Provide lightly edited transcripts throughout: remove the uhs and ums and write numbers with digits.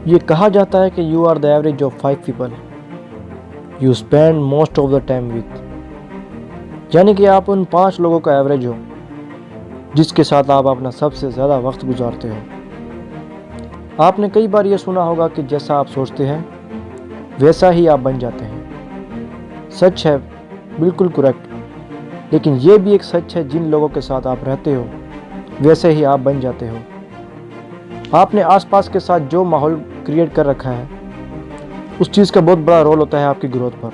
ये कहा जाता है कि you are the average of 5 people you spend most of the time with. यानी कि आप उन 5 लोगों का एवरेज हो जिसके साथ आप अपना सबसे ज़्यादा वक्त गुजारते हो। आपने कई बार ये सुना होगा कि जैसा आप सोचते हैं वैसा ही आप बन जाते हैं। सच है, बिल्कुल करेक्ट। लेकिन ये भी एक सच है, जिन लोगों के साथ आप रहते हो वैसे ही आप बन जाते हो। आपने आसपास के साथ जो माहौल क्रिएट कर रखा है उस चीज़ का बहुत बड़ा रोल होता है आपकी ग्रोथ पर,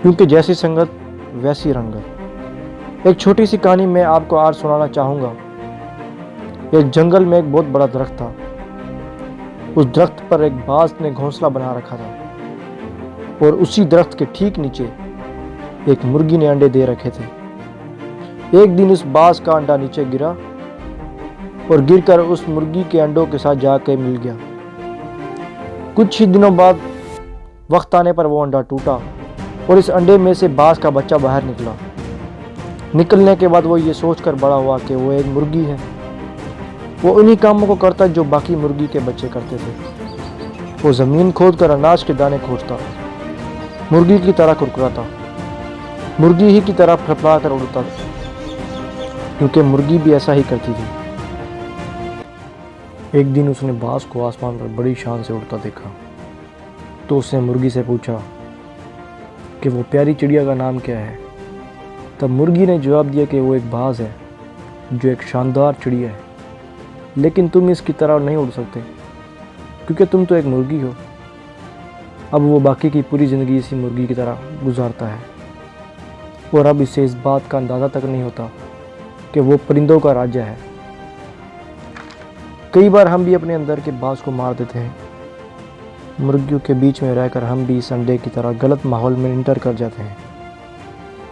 क्योंकि जैसी संगत वैसी रंगत। एक छोटी सी कहानी मैं आपको आज सुनाना चाहूँगा। एक जंगल में एक बहुत बड़ा दरख्त था। उस दरख्त पर एक बाज ने घोंसला बना रखा था और उसी दरख्त के ठीक नीचे एक मुर्गी ने अंडे दे रखे थे। एक दिन उस बाज का अंडा नीचे गिरा और गिरकर उस मुर्गी के अंडों के साथ जाकर मिल गया। कुछ ही दिनों बाद वक्त आने पर वो अंडा टूटा और इस अंडे में से बाज का बच्चा बाहर निकला। निकलने के बाद वो ये सोचकर बड़ा हुआ कि वो एक मुर्गी है। वो उन्हीं कामों को करता जो बाकी मुर्गी के बच्चे करते थे। वो ज़मीन खोदकर अनाज के दाने खोजता, मुर्गी की तरह कुरकुराता, मुर्गी ही की तरह फड़फड़ा कर उड़ता, क्योंकि मुर्गी भी ऐसा ही करती थी। एक दिन उसने बाज को आसमान पर बड़ी शान से उड़ता देखा, तो उसने मुर्गी से पूछा कि वो प्यारी चिड़िया का नाम क्या है। तब मुर्गी ने जवाब दिया कि वो एक बाज है जो एक शानदार चिड़िया है, लेकिन तुम इसकी तरह नहीं उड़ सकते क्योंकि तुम तो एक मुर्गी हो। अब वो बाकी की पूरी ज़िंदगी इसी मुर्गी की तरह गुजारता है और अब इसे इस बात का अंदाज़ा तक नहीं होता कि वो परिंदों का राज्य है। कई बार हम भी अपने अंदर के बाज को मार देते हैं। मुर्गियों के बीच में रहकर हम भी इस अंडे की तरह गलत माहौल में इंटर कर जाते हैं,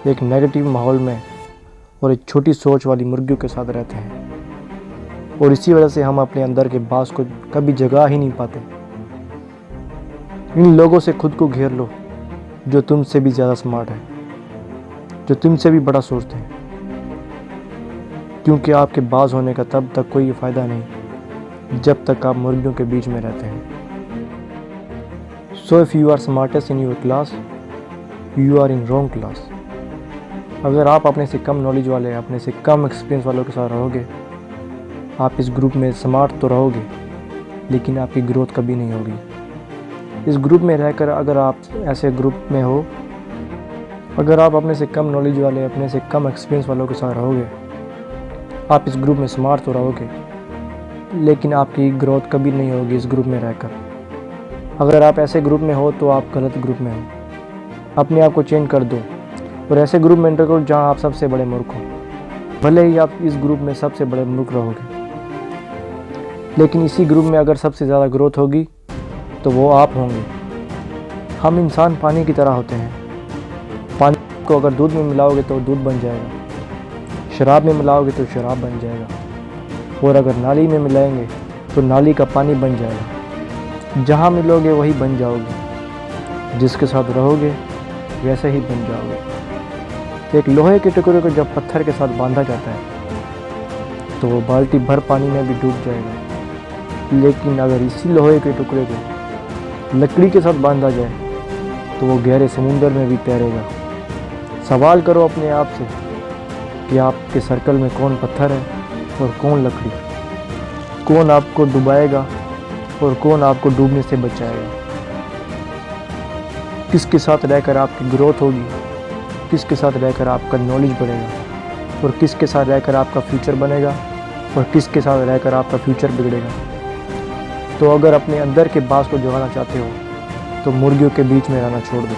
एक नेगेटिव माहौल में और एक छोटी सोच वाली मुर्गियों के साथ रहते हैं, और इसी वजह से हम अपने अंदर के बाज को कभी जगा ही नहीं पाते। इन लोगों से खुद को घेर लो जो तुमसे भी ज़्यादा स्मार्ट है, जो तुमसे भी बड़ा सोचते हैं, क्योंकि आपके बाज होने का तब तक कोई फ़ायदा नहीं जब तक आप मुर्गियों के बीच में रहते हैं। So if you are smartest in your class, you are in wrong class. अगर आप अपने से कम नॉलेज वाले, अपने से कम एक्सपीरियंस वालों के साथ रहोगे, आप इस ग्रुप में स्मार्ट तो रहोगे लेकिन आपकी ग्रोथ कभी नहीं होगी। इस ग्रुप में रहकर अगर आप ऐसे ग्रुप में हो, अगर आप अपने से कम नॉलेज वाले, अपने से कम एक्सपीरियंस वालों के साथ रहोगे, आप इस ग्रुप में स्मार्ट तो रहोगे लेकिन आपकी ग्रोथ कभी नहीं होगी इस ग्रुप में रहकर। अगर आप ऐसे ग्रुप में हो तो आप गलत ग्रुप में हो। अपने आप को चेंज कर दो और ऐसे ग्रुप में एंटर करो जहाँ आप सबसे बड़े मूर्ख हो। भले ही आप इस ग्रुप में सबसे बड़े मूर्ख रहोगे, लेकिन इसी ग्रुप में अगर सबसे ज़्यादा ग्रोथ होगी तो वो आप होंगे। हम इंसान पानी की तरह होते हैं। पानी को अगर दूध में मिलाओगे तो दूध बन जाएगा, शराब में मिलाओगे तो शराब बन जाएगा, और अगर नाली में मिलाएंगे तो नाली का पानी बन जाएगा। जहाँ मिलोगे वही बन जाओगे, जिसके साथ रहोगे वैसे ही बन जाओगे। एक लोहे के टुकड़े को जब पत्थर के साथ बांधा जाता है तो वो बाल्टी भर पानी में भी डूब जाएगा, लेकिन अगर इसी लोहे के टुकड़े को लकड़ी के साथ बांधा जाए तो वो गहरे समुंदर में भी तैरेगा। सवाल करो अपने आप से कि आपके सर्कल में कौन पत्थर है और कौन लकड़ी, कौन आपको डुबाएगा और कौन आपको डूबने से बचाएगा। किसके साथ रहकर आपकी ग्रोथ होगी, किसके साथ रहकर आपका नॉलेज बढ़ेगा और किसके साथ रहकर आपका फ्यूचर बनेगा और किसके साथ रहकर आपका फ्यूचर बिगड़ेगा। तो अगर अपने अंदर के बाज को जगाना चाहते हो तो मुर्गियों के बीच में रहना छोड़ दो।